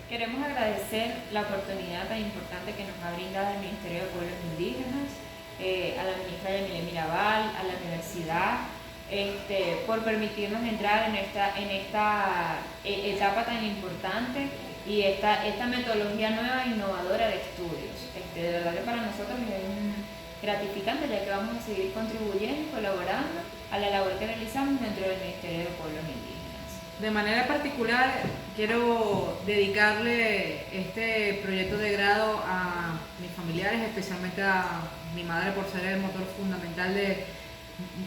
Queremos agradecer la oportunidad tan importante que nos ha brindado el Ministerio de Pueblos Indígenas, a la ministra Yamile Mirabal, a la universidad, por permitirnos entrar en esta etapa tan importante y esta metodología nueva e innovadora de estudios. De verdad que para nosotros es gratificante, ya que vamos a seguir contribuyendo y colaborando a la labor que realizamos dentro del Ministerio de Pueblos Indígenas. De manera particular, quiero dedicarle este proyecto de grado a mis familiares, especialmente a mi madre por ser el motor fundamental de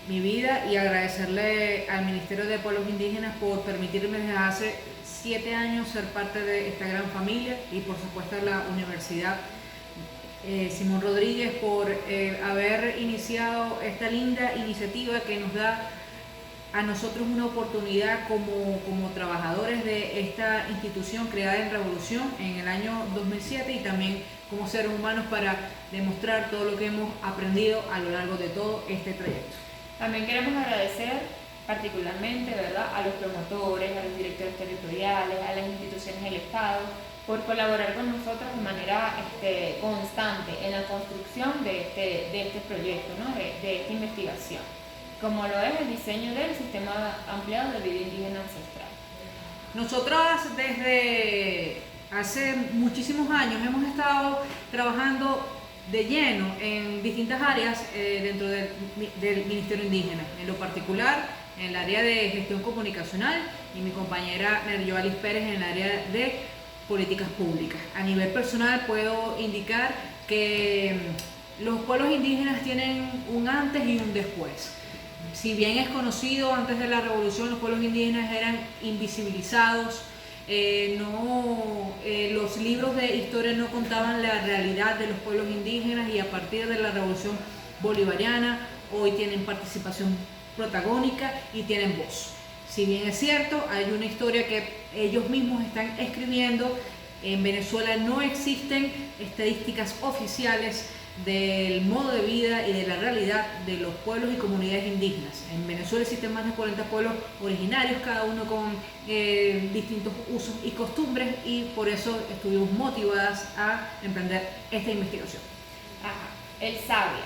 mi vida, y agradecerle al Ministerio de Pueblos Indígenas por permitirme desde hace 7 años ser parte de esta gran familia, y por supuesto a la Universidad Simón Rodríguez por haber iniciado esta linda iniciativa que nos da a nosotros una oportunidad como trabajadores de esta institución creada en Revolución en el año 2007, y también como seres humanos para demostrar todo lo que hemos aprendido a lo largo de todo este trayecto. También queremos agradecer particularmente, ¿verdad?, a los promotores, a los directores territoriales, a las instituciones del Estado, por colaborar con nosotros de manera constante en la construcción de este proyecto, ¿no?, de esta investigación, como lo es el diseño del sistema ampliado de vida indígena ancestral. Nosotras desde hace muchísimos años hemos estado trabajando de lleno en distintas áreas dentro del Ministerio Indígena, en lo particular en el área de gestión comunicacional, y mi compañera Neryoalis Pérez en el área de políticas públicas. A nivel personal puedo indicar que los pueblos indígenas tienen un antes y un después. Si bien es conocido, antes de la revolución los pueblos indígenas eran invisibilizados, los libros de historia no contaban la realidad de los pueblos indígenas, y a partir de la revolución bolivariana hoy tienen participación protagónica y tienen voz. Si bien es cierto, hay una historia que ellos mismos están escribiendo. En Venezuela no existen estadísticas oficiales del modo de vida y de la realidad de los pueblos y comunidades indígenas. En Venezuela existen más de 40 pueblos originarios, cada uno con distintos usos y costumbres, y por eso estuvimos motivadas a emprender esta investigación. Ajá. El Sabia.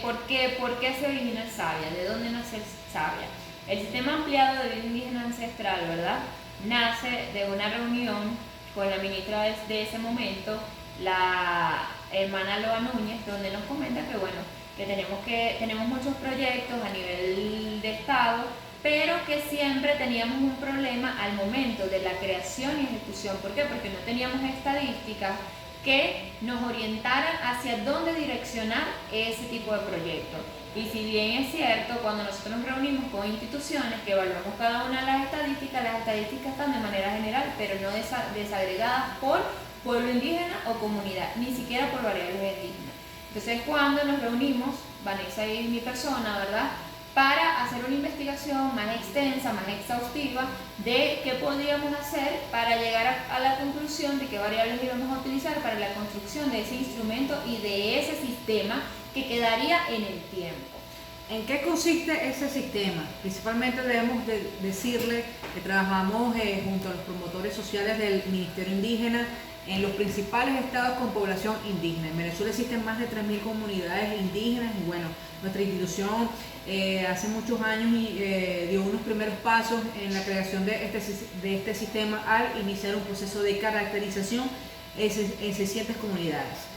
¿Por qué se origina el Sabia? ¿De dónde nace el Sabia? El sistema ampliado de vida indígena ancestral, ¿verdad?, nace de una reunión con la ministra de ese momento, la hermana Loa Núñez, donde nos comenta que tenemos muchos proyectos a nivel de Estado, pero que siempre teníamos un problema al momento de la creación y ejecución. ¿Por qué? Porque no teníamos estadísticas que nos orientaran hacia dónde direccionar ese tipo de proyectos. Y si bien es cierto, cuando nosotros nos reunimos con instituciones que evaluamos cada una de las estadísticas están de manera general, pero no desagregadas por pueblo indígena o comunidad, ni siquiera por variables indígenas. Entonces, cuando nos reunimos, Vanessa y mi persona, ¿verdad?, para hacer una investigación más extensa, más exhaustiva de qué podíamos hacer para llegar a la conclusión de qué variables íbamos a utilizar para la construcción de ese instrumento y de ese sistema que quedaría en el tiempo. ¿En qué consiste ese sistema? Principalmente debemos decirle que trabajamos junto a los promotores sociales del Ministerio Indígena en los principales estados con población indígena. En Venezuela existen más de 3.000 comunidades indígenas, y bueno, nuestra institución hace muchos años dio unos primeros pasos en la creación de este sistema al iniciar un proceso de caracterización en 600 comunidades.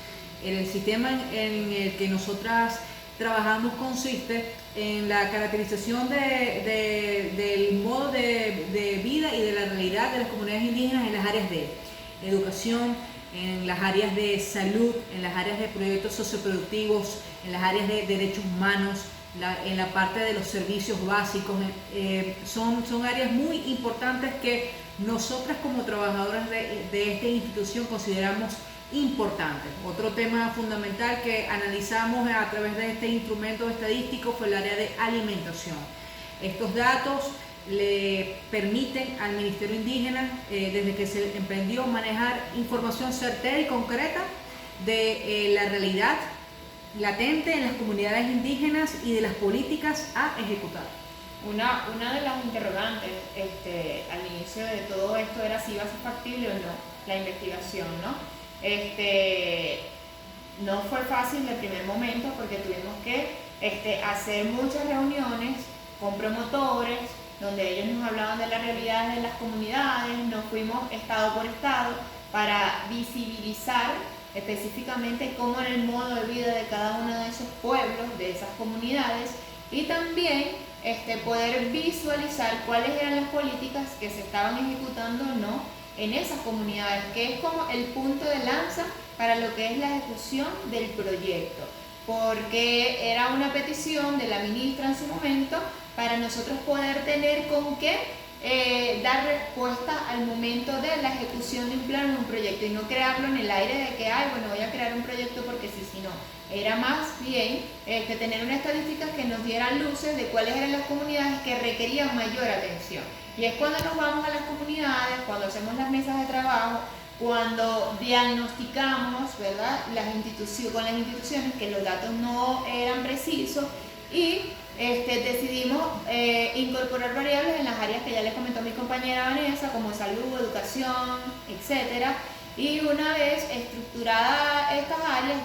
El sistema en el que nosotras trabajamos consiste en la caracterización del modo de vida y de la realidad de las comunidades indígenas en las áreas de educación, en las áreas de salud, en las áreas de proyectos socioproductivos, en las áreas de derechos humanos, en la parte de los servicios básicos. Son áreas muy importantes que nosotras como trabajadoras de esta institución consideramos importantes. Otro tema fundamental que analizamos a través de este instrumento estadístico fue el área de alimentación. Estos datos le permiten al Ministerio Indígena, desde que se emprendió, manejar información certera y concreta de la realidad latente en las comunidades indígenas y de las políticas a ejecutar. Una de las interrogantes al inicio de todo esto era si iba a ser factible o no la investigación, ¿no? No fue fácil de primer momento porque tuvimos que hacer muchas reuniones con promotores, donde ellos nos hablaban de las realidades de las comunidades, nos fuimos estado por estado para visibilizar específicamente cómo era el modo de vida de cada uno de esos pueblos, de esas comunidades, y también poder visualizar cuáles eran las políticas que se estaban ejecutando o no en esas comunidades, que es como el punto de lanza para lo que es la ejecución del proyecto, porque era una petición de la ministra en su momento para nosotros poder tener con qué dar respuesta al momento de la ejecución de un plan o un proyecto y no crearlo en el aire de que, ay, bueno, voy a crear un proyecto porque sí, si no. Era más bien que tener una estadística que nos diera luces de cuáles eran las comunidades que requerían mayor atención. Y es cuando nos vamos a las comunidades, cuando hacemos las mesas de trabajo, cuando diagnosticamos, ¿verdad?, con las instituciones que los datos no eran precisos y decidimos incorporar variables en las áreas que ya les comentó mi compañera Vanessa, como salud, educación, etcétera. Y una vez estructuradas estas áreas,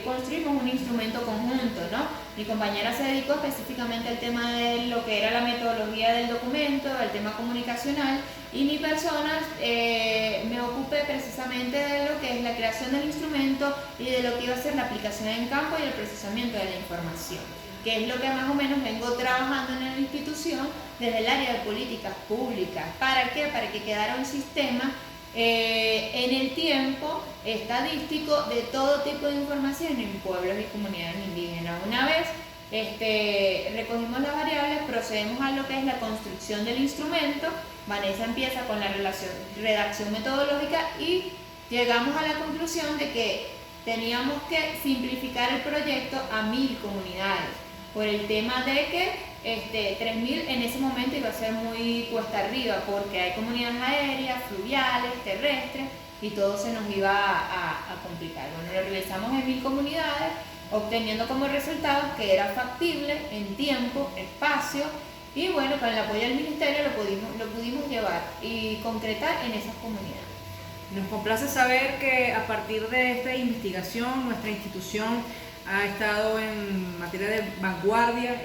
construimos un instrumento conjunto, ¿no? Mi compañera se dedicó específicamente al tema de lo que era la metodología del documento, al tema comunicacional, y mi persona me ocupé precisamente de lo que es la creación del instrumento y de lo que iba a ser la aplicación en campo y el procesamiento de la información, que es lo que más o menos vengo trabajando en la institución desde el área de políticas públicas. ¿Para qué? Para que quedara un sistema en el tiempo estadístico de todo tipo de información en pueblos y comunidades indígenas. Una vez recogimos las variables, procedemos a lo que es la construcción del instrumento. Vanessa empieza con la redacción metodológica y llegamos a la conclusión de que teníamos que simplificar el proyecto a 1000 comunidades, por el tema de que 3000 en ese momento iba a ser muy cuesta arriba, porque hay comunidades aéreas, fluviales, terrestres, y todo se nos iba a complicar. Bueno, lo realizamos en 1000 comunidades, obteniendo como resultado que era factible en tiempo, espacio, y bueno, con el apoyo del ministerio lo pudimos llevar y concretar en esas comunidades. Nos complace saber que a partir de esta investigación nuestra institución ha estado en materia de vanguardia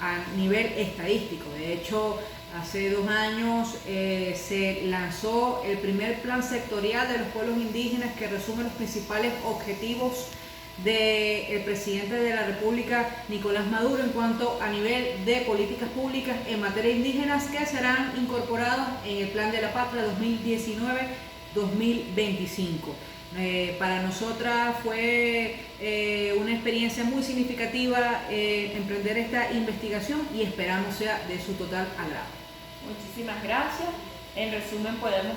a nivel estadístico. De hecho, hace 2 años se lanzó el primer plan sectorial de los pueblos indígenas que resume los principales objetivos del presidente de la República, Nicolás Maduro, en cuanto a nivel de políticas públicas en materia indígenas que serán incorporados en el Plan de la Patria 2019-2025. Para nosotras fue una experiencia muy significativa emprender esta investigación y esperamos sea de su total agrado. Muchísimas gracias. En resumen, podemos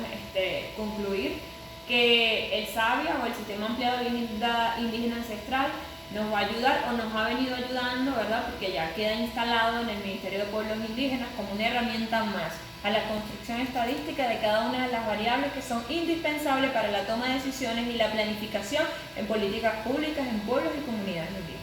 concluir que el SABIA o el Sistema Ampliado de Vida Indígena Ancestral nos va a ayudar o nos ha venido ayudando, ¿verdad?, porque ya queda instalado en el Ministerio de Pueblos Indígenas como una herramienta más a la construcción estadística de cada una de las variables que son indispensables para la toma de decisiones y la planificación en políticas públicas en pueblos y comunidades indígenas.